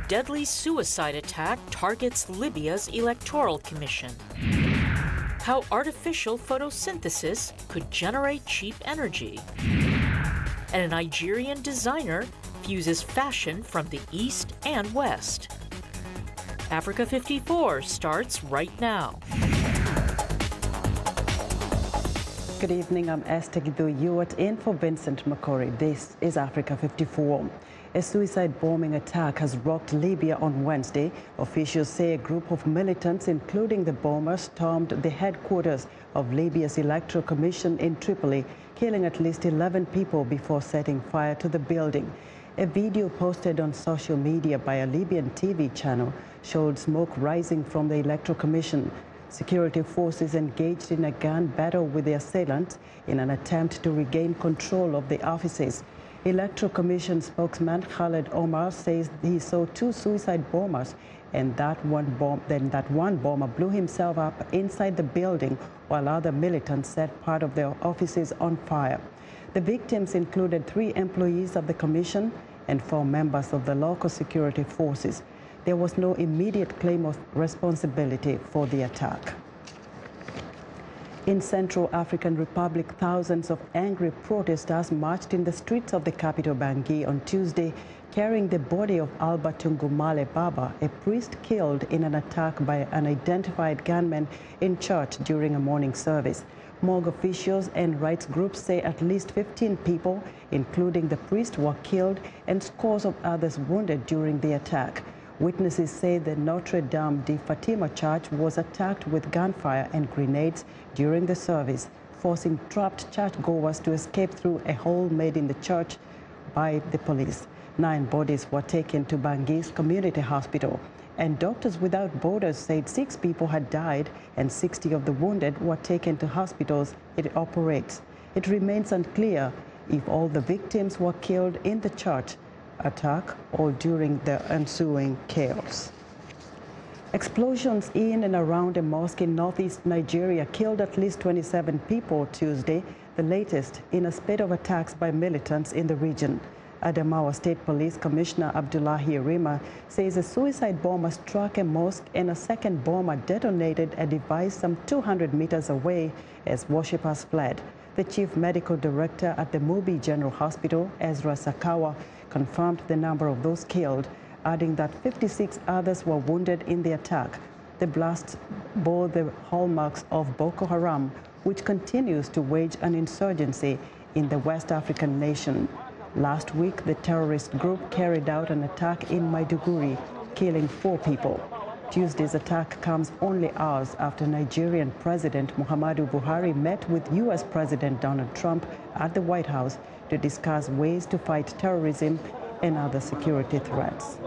deadly suicide attack targets Libya's electoral commission. How artificial photosynthesis could generate cheap energy. And a Nigerian designer fuses fashion from the East and West. Africa 54 starts right now. Good evening, I'm Esther Gidu. You are in for Vincent Makori. This is Africa 54. A suicide bombing attack has rocked Libya on Wednesday. Officials say a group of militants, including the bombers, stormed the headquarters of Libya's Electoral Commission in Tripoli, killing at least 11 people before setting fire to the building. A video posted on social media by a Libyan TV channel showed smoke rising from the Electoral Commission. Security forces engaged in a gun battle with the assailants in an attempt to regain control of the offices. Electoral Commission spokesman Khaled Omar says he saw two suicide bombers and that one bomber blew himself up inside the building while other militants set part of their offices on fire. The victims included 3 employees of the commission and 4 members of the local security forces. There was no immediate claim of responsibility for the attack. In Central African Republic, thousands of angry protesters marched in the streets of the capital Bangui on Tuesday, carrying the body of Alba Tungumale Baba, a priest killed in an attack by unidentified gunmen in church during a morning service. Morgue officials and rights groups say at least 15 people, including the priest, were killed and scores of others wounded during the attack. Witnesses say the Notre Dame de Fatima church was attacked with gunfire and grenades during the service, forcing trapped churchgoers to escape through a hole made in the church by the police. 9 bodies were taken to Bangui's community hospital, and Doctors Without Borders said 6 people had died and 60 of the wounded were taken to hospitals it operates. It remains unclear if all the victims were killed in the church attack or during the ensuing chaos. Explosions in and around a mosque in northeast Nigeria killed at least 27 people Tuesday, the latest in a spate of attacks by militants in the region. Adamawa State Police Commissioner Abdullahi Rima says a suicide bomber struck a mosque and a second bomber detonated a device some 200 meters away as worshippers fled. The chief medical director at the Mubi General Hospital, Ezra Sakawa, confirmed the number of those killed, adding that 56 others were wounded in the attack. The blast bore the hallmarks of Boko Haram, which continues to wage an insurgency in the West African nation. Last week, the terrorist group carried out an attack in Maiduguri, killing 4 people. Tuesday's attack comes only hours after Nigerian President Muhammadu Buhari met with U.S. President Donald Trump at the White House to discuss ways to fight terrorism and other security threats.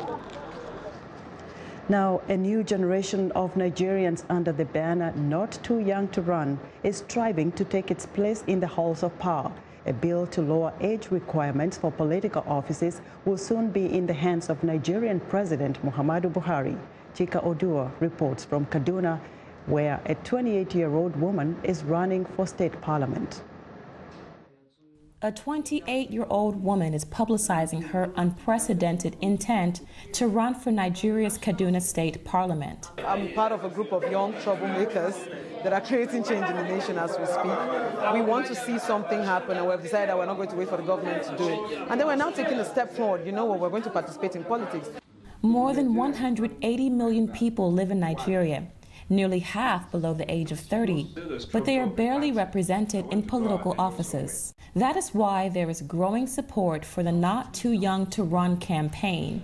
Now, a new generation of Nigerians under the banner "Not Too Young to Run" is striving to take its place in the halls of power. A bill to lower age requirements for political offices will soon be in the hands of Nigerian President Muhammadu Buhari. Chika Odua reports from Kaduna, where a 28-year-old woman is running for state parliament. A 28-year-old woman is publicizing her unprecedented intent to run for Nigeria's Kaduna State Parliament. I'm part of a group of young troublemakers that are creating change in the nation as we speak. We want to see something happen, and we've decided that we're not going to wait for the government to do it. And then we're now taking a step forward. You know what? We're going to participate in politics. More than 180 million people live in Nigeria, nearly half below the age of 30, but they are barely represented in political offices. That is why there is growing support for the Not Too Young to Run campaign.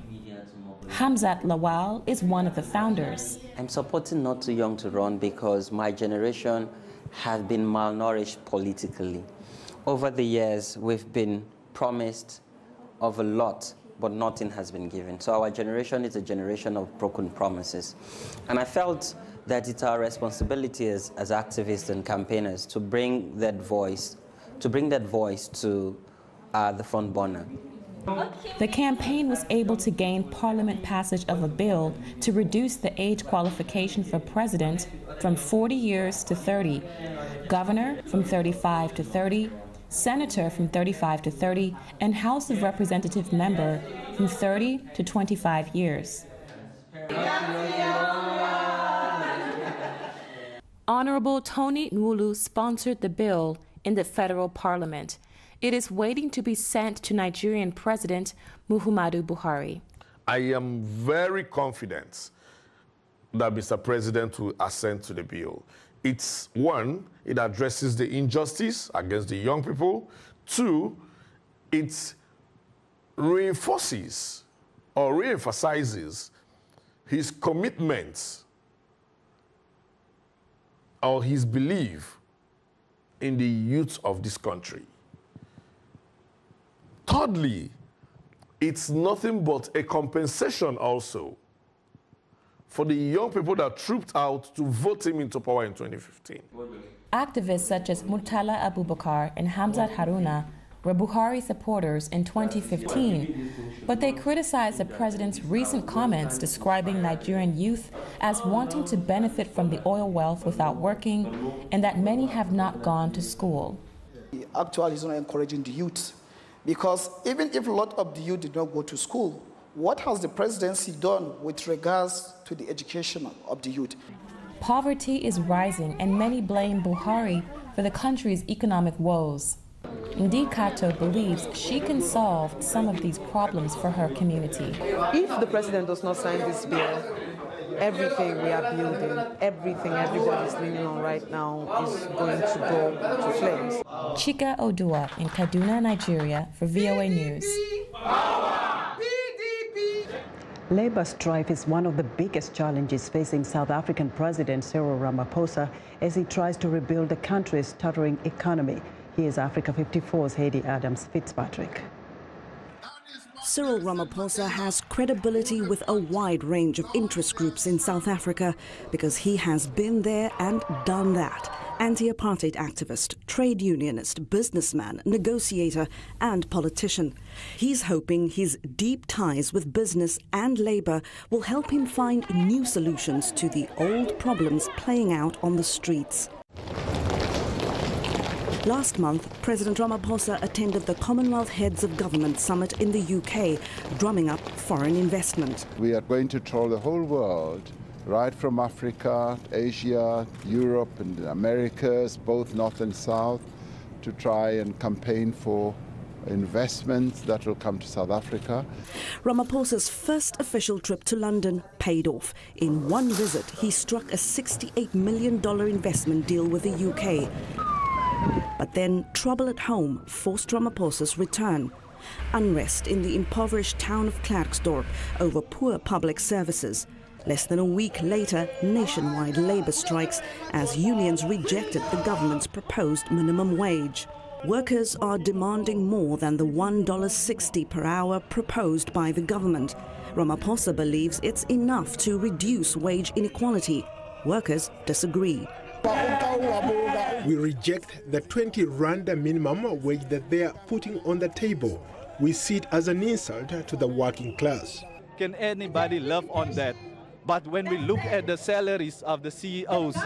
Hamzat Lawal is one of the founders. I'm supporting Not Too Young to Run because my generation has been malnourished politically. Over the years, we've been promised of a lot, but nothing has been given. So our generation is a generation of broken promises. And I felt that it's our responsibility as activists and campaigners to bring that voice to the front burner. The campaign was able to gain parliament passage of a bill to reduce the age qualification for president from 40 years to 30, governor from 35 to 30, senator from 35 to 30, and House of Representatives member from 30 to 25 years. Honorable Tony Nwulu sponsored the bill in the federal parliament. It is waiting to be sent to Nigerian President Muhammadu Buhari. I am very confident that Mr. President will assent to the bill. It's one, it addresses the injustice against the young people. Two, it reinforces or reemphasizes his commitment or his belief in the youth of this country. Thirdly, it's nothing but a compensation also for the young people that trooped out to vote him into power in 2015. Activists such as Murtala Abubakar and Hamzat Haruna were Buhari supporters in 2015, but they criticized the president's recent comments describing Nigerian youth as wanting to benefit from the oil wealth without working, and that many have not gone to school. Actually, he's not encouraging the youth, because even if a lot of the youth did not go to school, what has the presidency done with regards to the education of the youth? Poverty is rising, and many blame Buhari for the country's economic woes. Ndi Kato believes she can solve some of these problems for her community. If the president does not sign this bill, everything we are building, everything everybody's leaning on right now is going to go to flames. Chika Odua in Kaduna, Nigeria for VOA News. Labour strife is one of the biggest challenges facing South African President Cyril Ramaphosa as he tries to rebuild the country's stuttering economy. Here's Africa 54's Heidi Adams Fitzpatrick. Cyril Ramaphosa has credibility with a wide range of interest groups in South Africa because he has been there and done that. Anti-apartheid activist, trade unionist, businessman, negotiator and politician. He's hoping his deep ties with business and labour will help him find new solutions to the old problems playing out on the streets. Last month, President Ramaphosa attended the Commonwealth Heads of Government Summit in the UK, drumming up foreign investment. We are going to trawl the whole world, right from Africa, Asia, Europe and the Americas, both North and South, to try and campaign for investments that will come to South Africa. Ramaphosa's first official trip to London paid off. In one visit, he struck a $68 million investment deal with the UK. But then trouble at home forced Ramaphosa's return. Unrest in the impoverished town of Klerksdorp over poor public services. Less than a week later, nationwide labour strikes as unions rejected the government's proposed minimum wage. Workers are demanding more than the $1.60 per hour proposed by the government. Ramaphosa believes it's enough to reduce wage inequality. Workers disagree. We reject the 20 rand minimum wage that they are putting on the table. We see it as an insult to the working class. Can anybody live on that? But when we look at the salaries of the CEOs,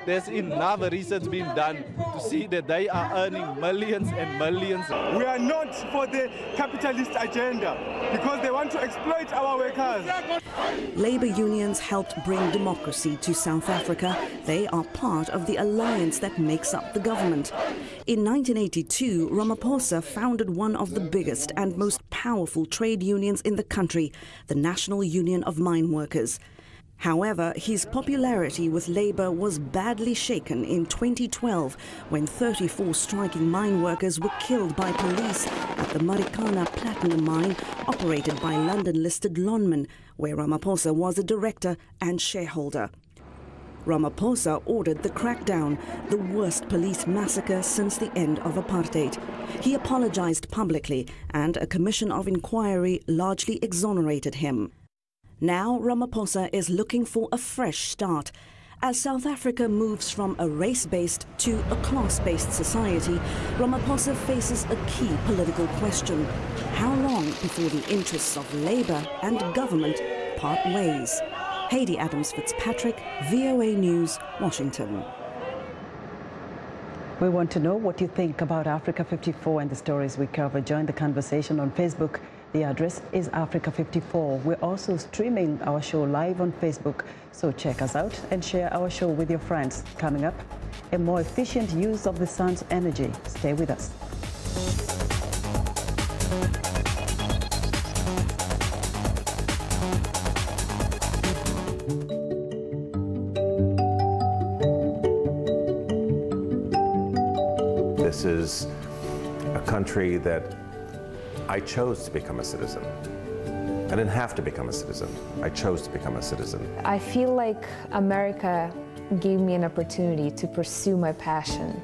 there's enough research being done to see that they are earning millions and millions. We are not for the capitalist agenda because they want to exploit our workers. Labour unions helped bring democracy to South Africa. They are part of the alliance that makes up the government. In 1982, Ramaphosa founded one of the biggest and most powerful trade unions in the country, the National Union of Mine Workers. However, his popularity with Labour was badly shaken in 2012 when 34 striking mine workers were killed by police at the Marikana Platinum Mine operated by London-listed Lonmin, where Ramaphosa was a director and shareholder. Ramaphosa ordered the crackdown, the worst police massacre since the end of apartheid. He apologized publicly and a commission of inquiry largely exonerated him. Now Ramaphosa is looking for a fresh start. As South Africa moves from a race-based to a class-based society, Ramaphosa faces a key political question. How long before the interests of Labour and government part ways? Heidi Adams Fitzpatrick, VOA News, Washington. We want to know what you think about Africa 54 and the stories we cover. Join the conversation on Facebook. The address is Africa 54. We're also streaming our show live on Facebook, so check us out and share our show with your friends. Coming up, a more efficient use of the sun's energy. Stay with us. This is a country that I chose to become a citizen. I didn't have to become a citizen. I chose to become a citizen. I feel like America gave me an opportunity to pursue my passion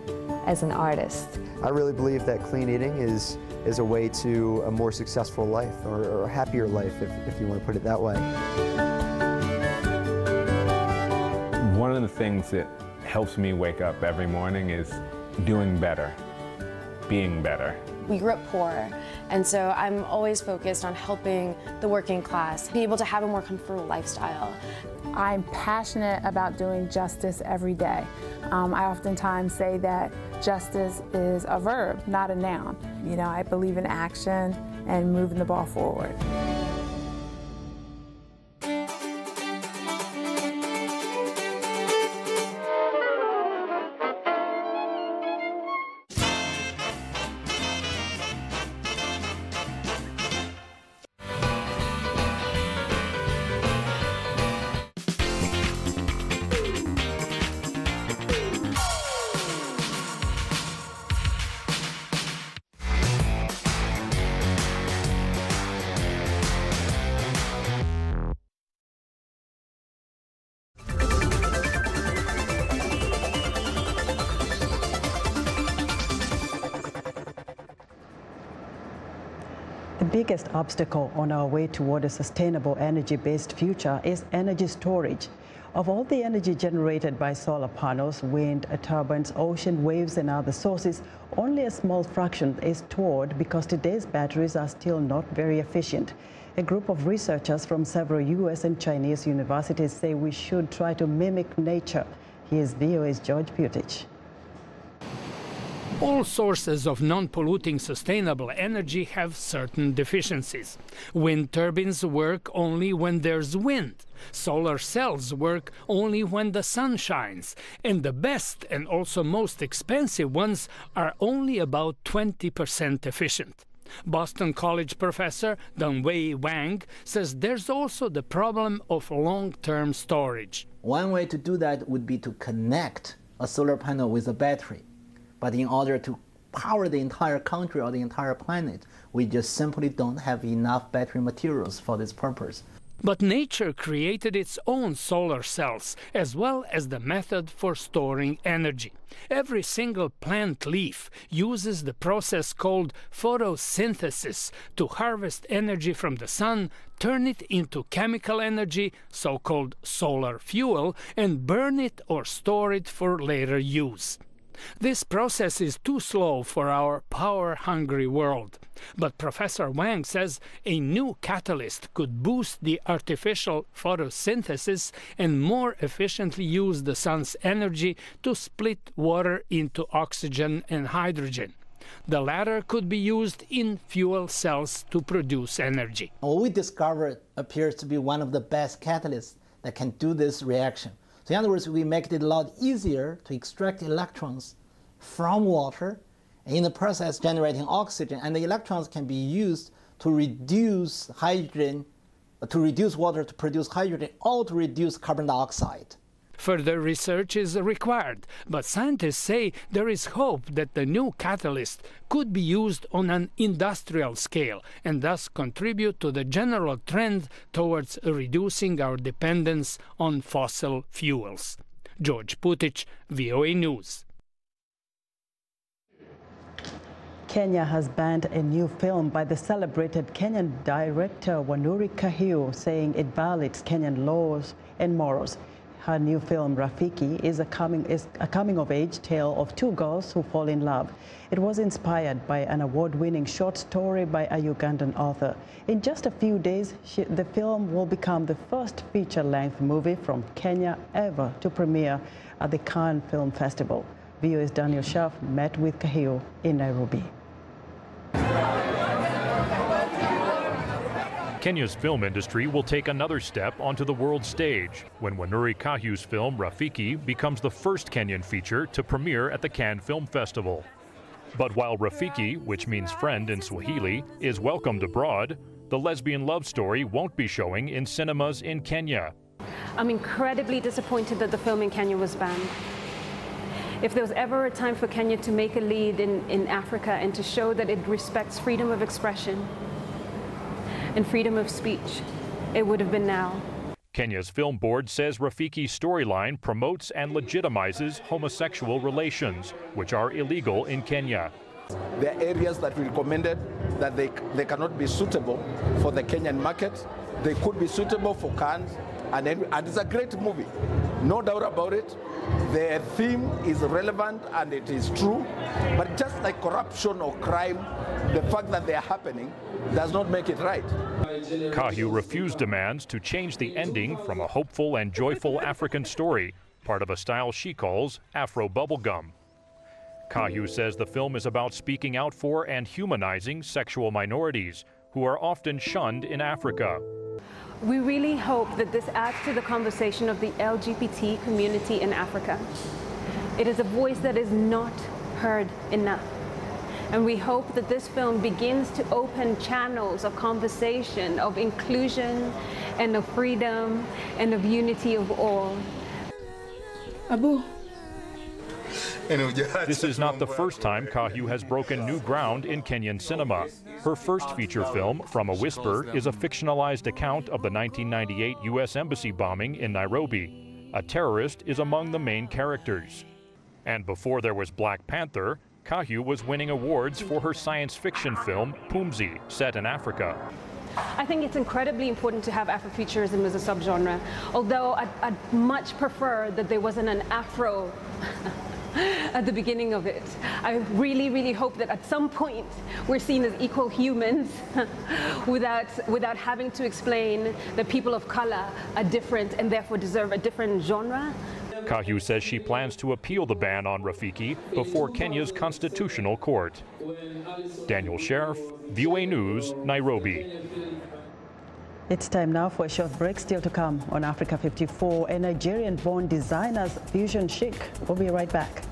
as an artist. I really believe that clean eating is a way to a more successful life, or a happier life, if you want to put it that way. One of the things that helps me wake up every morning is doing better, being better. We grew up poor, and so I'm always focused on helping the working class be able to have a more comfortable lifestyle. I'm passionate about doing justice every day. I oftentimes say that justice is a verb, not a noun. You know, I believe in action and moving the ball forward. The biggest obstacle on our way toward a sustainable energy-based future is energy storage. Of all the energy generated by solar panels, wind turbines, ocean waves and other sources, only a small fraction is stored because today's batteries are still not very efficient. A group of researchers from several U.S. and Chinese universities say we should try to mimic nature. Here's VOA's George Putich. All sources of non-polluting sustainable energy have certain deficiencies. Wind turbines work only when there's wind. Solar cells work only when the sun shines. And the best and also most expensive ones are only about 20% efficient. Boston College professor Dongwei Wang says there's also the problem of long-term storage. One way to do that would be to connect a solar panel with a battery. But in order to power the entire country or the entire planet, we just simply don't have enough battery materials for this purpose. But nature created its own solar cells, as well as the method for storing energy. Every single plant leaf uses the process called photosynthesis to harvest energy from the sun, turn it into chemical energy, so-called solar fuel, and burn it or store it for later use. This process is too slow for our power-hungry world. But Professor Wang says a new catalyst could boost the artificial photosynthesis and more efficiently use the sun's energy to split water into oxygen and hydrogen. The latter could be used in fuel cells to produce energy. What we discovered appears to be one of the best catalysts that can do this reaction. So in other words, we make it a lot easier to extract electrons from water, and in the process generating oxygen, and the electrons can be used to reduce hydrogen, to reduce water to produce hydrogen, or to reduce carbon dioxide. Further research is required, but scientists say there is hope that the new catalyst could be used on an industrial scale and thus contribute to the general trend towards reducing our dependence on fossil fuels. George Putich, VOA News. Kenya has banned a new film by the celebrated Kenyan director Wanuri Kahiu, saying it violates Kenyan laws and morals. Her new film, Rafiki, is a coming-of-age tale of two girls who fall in love. It was inspired by an award-winning short story by a Ugandan author. In just a few days, the film will become the first feature-length movie from Kenya ever to premiere at the Cannes Film Festival. VOA's Daniel Schaff met with Kahiu in Nairobi. Kenya's film industry will take another step onto the world stage when Wanuri Kahiu's film Rafiki becomes the first Kenyan feature to premiere at the Cannes Film Festival. But while Rafiki, which means friend in Swahili, is welcomed abroad, the lesbian love story won't be showing in cinemas in Kenya. I'm incredibly disappointed that the film in Kenya was banned. If there was ever a time for Kenya to make a lead in Africa and to show that it respects freedom of expression and freedom of speech, it would have been now. Kenya's film board says Rafiki's storyline promotes and legitimizes homosexual relations, which are illegal in Kenya. There are areas that we recommended that they cannot be suitable for the Kenyan market. They could be suitable for Cannes, and it's a great movie, no doubt about it. The theme is relevant and it is true, but just like corruption or crime, the fact that they are happening does not make it right. Kahiu refused demands to change the ending from a hopeful and joyful African story, part of a style she calls Afro bubblegum. Kahiu says the film is about speaking out for and humanizing sexual minorities, who are often shunned in Africa. We really hope that this adds to the conversation of the LGBT community in Africa. It is a voice that is not heard enough. And we hope that this film begins to open channels of conversation, of inclusion, and of freedom, and of unity of all. Abu. This is not the first time Kahiu has broken new ground in Kenyan cinema. Her first feature film, From a Whisper, is a fictionalized account of the 1998 U.S. Embassy bombing in Nairobi. A terrorist is among the main characters. And before there was Black Panther, Kahiu was winning awards for her science fiction film, Pumzi, set in Africa. I think it's incredibly important to have Afrofuturism as a subgenre, although I'd much prefer that there wasn't an Afro at the beginning of it. I really, really hope that at some point we're seen as equal humans without having to explain that people of color are different and therefore deserve a different genre. Kahiu says she plans to appeal the ban on Rafiki before Kenya's constitutional court. Daniel Sheriff, VOA News, Nairobi. It's time now for a short break. Still to come on Africa 54, a Nigerian-born designer's fusion chic. We'll be right back.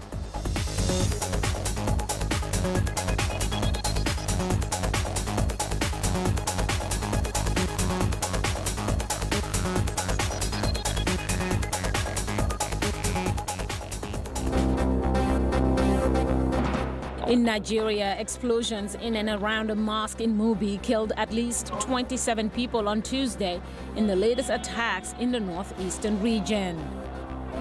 In Nigeria, explosions in and around a mosque in Mubi killed at least 27 people on Tuesday in the latest attacks in the northeastern region.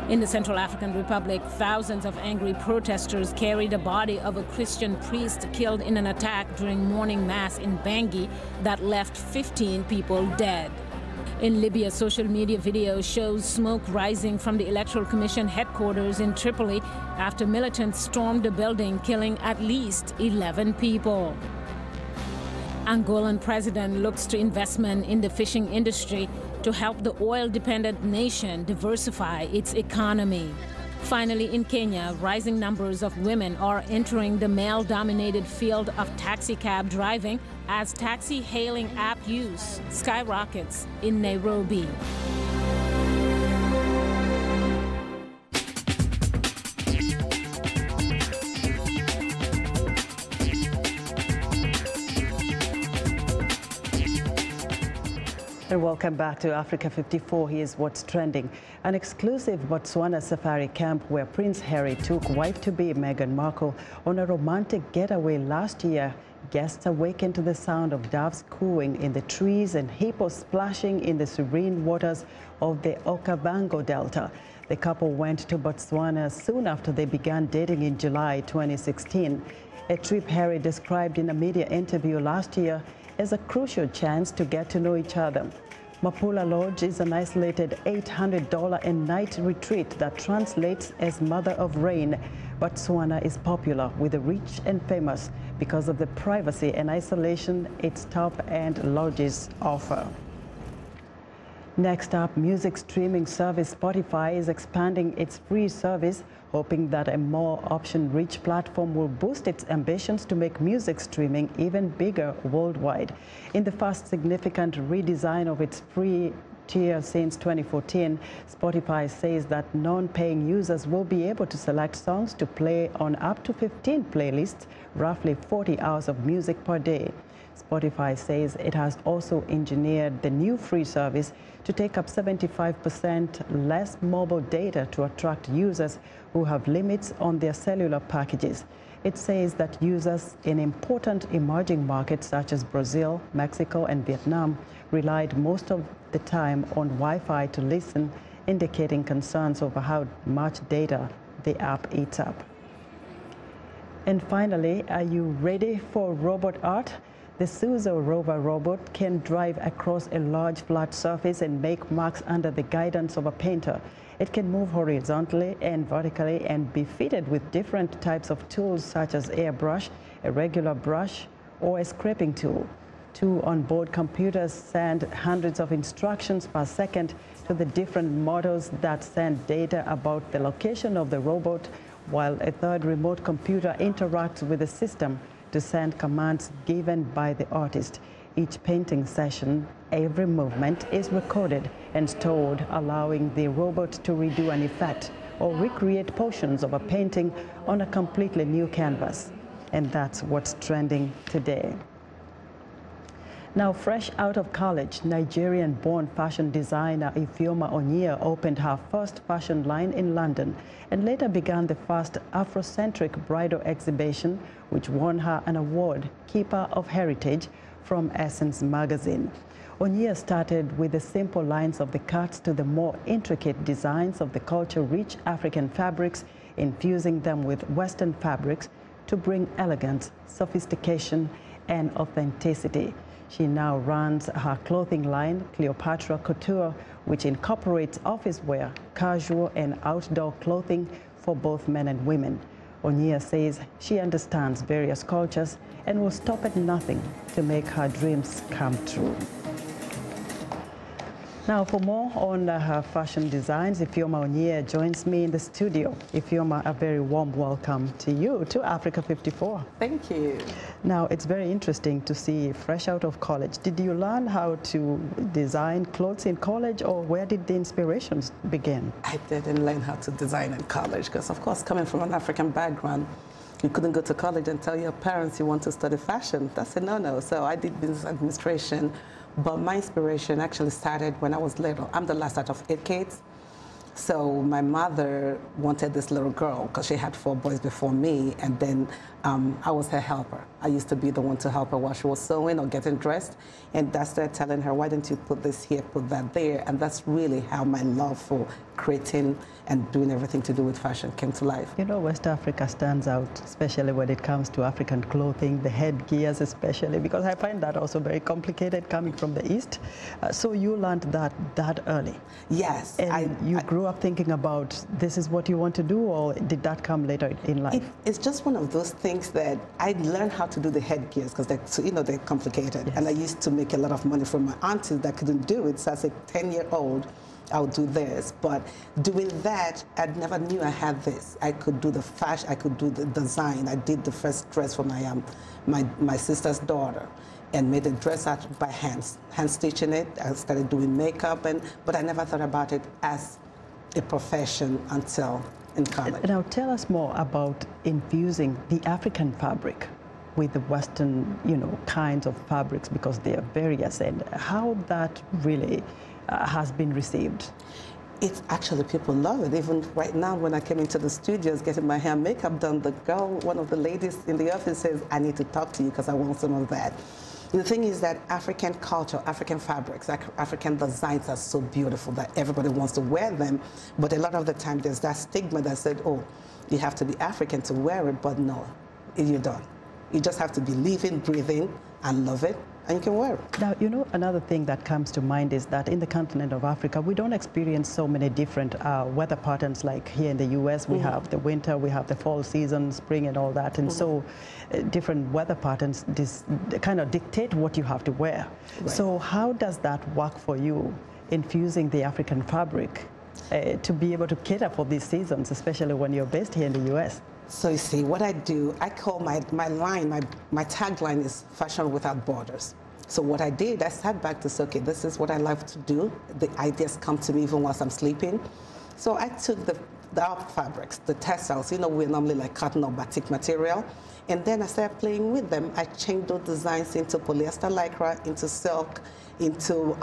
In the Central African Republic, thousands of angry protesters carried the body of a Christian priest killed in an attack during morning mass in Bangui that left 15 people dead. In Libya, social media video shows smoke rising from the Electoral Commission headquarters in Tripoli after militants stormed the building, killing at least 11 people. Angolan president looks to investment in the fishing industry to help the oil-dependent nation diversify its economy. Finally, in Kenya, rising numbers of women are entering the male-dominated field of taxicab driving as taxi-hailing app use skyrockets in Nairobi. And welcome back to Africa 54. Here's what's trending. An exclusive Botswana safari camp where Prince Harry took wife-to-be Meghan Markle on a romantic getaway last year. Guests awakened to the sound of doves cooing in the trees and hippos splashing in the serene waters of the Okavango Delta. The couple went to Botswana soon after they began dating in July 2016. A trip Harry described in a media interview last year as a crucial chance to get to know each other. Mapula Lodge is an isolated $800 a night retreat that translates as Mother of Rain. Botswana is popular with the rich and famous because of the privacy and isolation its top-end lodges offer. Next up, music streaming service Spotify is expanding its free service, hoping that a more option-rich platform will boost its ambitions to make music streaming even bigger worldwide. In the first significant redesign of its free tier since 2014, Spotify says that non-paying users will be able to select songs to play on up to 15 playlists, roughly 40 hours of music per day. Spotify says it has also engineered the new free service to take up 75% less mobile data to attract users who have limits on their cellular packages. It says that users in important emerging markets such as Brazil, Mexico, and Vietnam relied most of the time on Wi-Fi to listen, indicating concerns over how much data the app eats up. And finally, are you ready for robot art? The Suzo rover robot can drive across a large flat surface and make marks under the guidance of a painter. It can move horizontally and vertically and be fitted with different types of tools such as airbrush, a regular brush, or a scraping tool. Two onboard computers send hundreds of instructions per second to the different models that send data about the location of the robot, while a third remote computer interacts with the system to send commands given by the artist. Each painting session, every movement is recorded and stored, allowing the robot to redo an effect or recreate portions of a painting on a completely new canvas. And that's what's trending today. Now, fresh out of college, Nigerian-born fashion designer Ifeoma Onyia opened her first fashion line in London and later began the first Afrocentric bridal exhibition, which won her an award, Keeper of Heritage, from Essence magazine. Onyia started with the simple lines of the cuts to the more intricate designs of the culture-rich African fabrics, infusing them with Western fabrics to bring elegance, sophistication, and authenticity. She now runs her clothing line, Cleopatra Couture, which incorporates office wear, casual and outdoor clothing for both men and women. Onyia says she understands various cultures and will stop at nothing to make her dreams come true. Now, for more on her fashion designs, Ifeoma Onyia joins me in the studio. Ifeoma, a very warm welcome to you, to Africa 54. Thank you. Now, it's very interesting to see fresh out of college. Did you learn how to design clothes in college, or where did the inspirations begin? I didn't learn how to design in college because, of course, coming from an African background, you couldn't go to college and tell your parents you want to study fashion. That's a no-no. So I did business administration. But my inspiration actually started when I was little. I'm the last out of 8 kids. So my mother wanted this little girl because she had 4 boys before me, and then I was her helper. I used to be the one to help her while she was sewing or getting dressed, and I started telling her, why don't you put this here, put that there, and that's really how my love for creating and doing everything to do with fashion came to life. You know, West Africa stands out, especially when it comes to African clothing, the headgears especially, because I find that also very complicated coming from the East. So you learned that early? Yes. And you grew up thinking about this is what you want to do, or did that come later in life? It's just one of those things that I learned how to do the headgears because they're complicated. Yes. And I used to make a lot of money from my aunties that couldn't do it. So as a 10-year-old, I would do this. But doing that, I never knew I had this. I could do the fashion, I could do the design. I did the first dress for my sister's daughter and made a dress out by hand stitching it. I started doing makeup, but I never thought about it as a profession until in college. Now tell us more about infusing the African fabric with the Western, kinds of fabrics, because they are various, and how that really has been received. It's actually, people love it. Even right now, when I came into the studios getting my hair and makeup done, one of the ladies in the office says, I need to talk to you because I want some of that. The thing is that African culture, African fabrics, African designs are so beautiful that everybody wants to wear them. But a lot of the time, there's that stigma that said, oh, you have to be African to wear it. But no, you don't. You just have to be living, breathing, and love it, and you can wear it. Now, another thing that comes to mind is that in the continent of Africa, we don't experience so many different weather patterns like here in the U.S. We have the winter, we have the fall season, spring, and all that. And so different weather patterns kind of dictate what you have to wear. Right. So how does that work for you infusing the African fabric to be able to cater for these seasons, especially when you're based here in the U.S.? So you see, what I do, I call my line, my tagline is fashion without borders. So what I did, I sat back to say, okay, this is what I love to do. The ideas come to me even whilst I'm sleeping. So I took the fabrics, the textiles, you know, we're normally like cotton or batik material. And then I started playing with them. I changed those designs into polyester lycra, into silk, into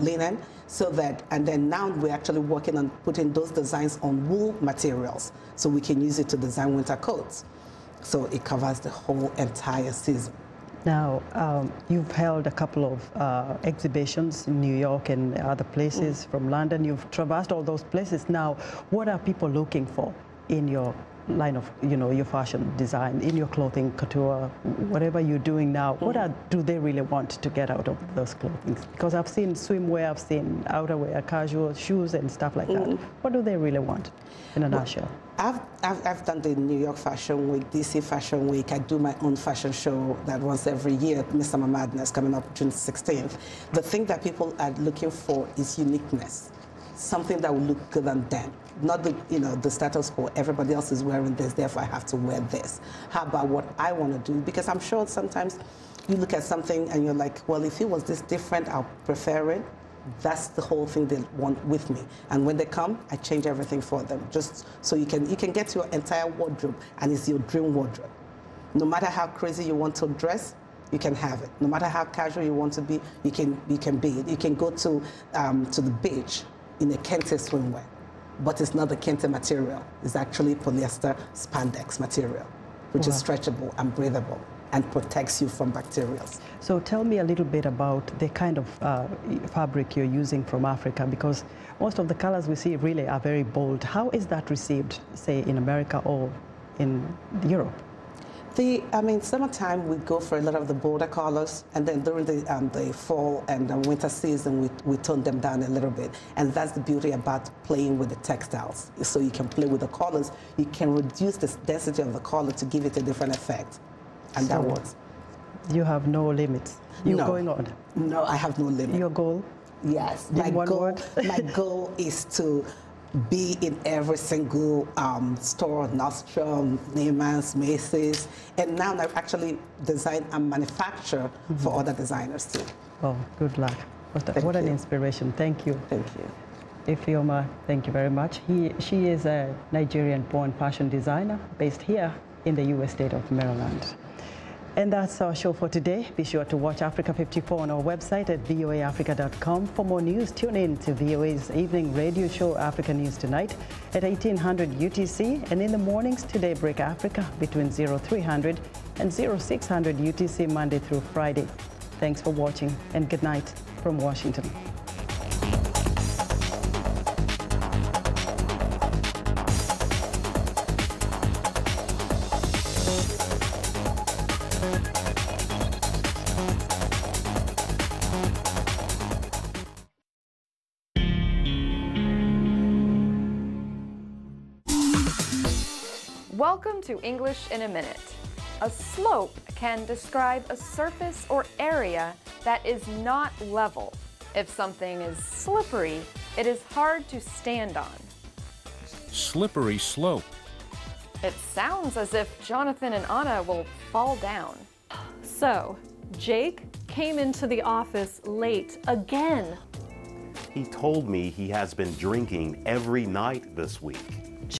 linen, so that, and then now we're actually working on putting those designs on wool materials, so we can use it to design winter coats. So it covers the whole entire season. Now, you've held a couple of exhibitions in New York and other places, from London. You've traversed all those places. Now, what are people looking for in your line of, you know, your fashion design, in your clothing, couture, whatever you're doing now? What do they really want to get out of those clothing? Because I've seen swimwear, I've seen outerwear, casual shoes and stuff like that. What do they really want in a nutshell? I've done the New York Fashion Week, DC Fashion Week. I do my own fashion show that runs every year, Miss Summer Madness, coming up June 16th. The thing that people are looking for is uniqueness, something that will look good on them. Not the, you know, the status quo, everybody else is wearing this, therefore I have to wear this. How about what I want to do? Because I'm sure sometimes you look at something and you're like, well, if it was this different, I'll prefer it. That's the whole thing they want with me. And when they come, I change everything for them, just so you can get your entire wardrobe, and it's your dream wardrobe. No matter how crazy you want to dress, you can have it. No matter how casual you want to be, you can be it. You can go to the beach in a kente swimwear, but it's not the kente material. It's actually polyester spandex material, which is stretchable and breathable and protects you from bacteria. So tell me a little bit about the kind of fabric you're using from Africa, because most of the colors we see really are very bold. How is that received, say, in America or in Europe? I mean, summertime we go for a lot of the bolder colors, and then during the fall and the winter season we tone them down a little bit. And that's the beauty about playing with the textiles. So you can play with the colors, you can reduce the density of the color to give it a different effect. And that works. You have no limits. You're going on? No, I have no limit. Your goal? Yes. My goal is to be in every single store, Nordstrom, Neiman's, Macy's, and now I actually design and manufacture for other designers too. Well, good luck. What an inspiration. Thank you. Thank you. Ifeoma, thank you very much. She is a Nigerian-born fashion designer based here in the U.S. state of Maryland. And that's our show for today. Be sure to watch Africa 54 on our website at voaafrica.com. For more news, tune in to VOA's evening radio show, Africa News Tonight, at 1800 UTC, and in the mornings to Daybreak Africa between 0300 and 0600 UTC, Monday through Friday. Thanks for watching, and good night from Washington. Welcome to English in a Minute. A slope can describe a surface or area that is not level. If something is slippery, it is hard to stand on. Slippery slope. It sounds as if Jonathan and Anna will fall down. So, Jake came into the office late again. He told me he has been drinking every night this week.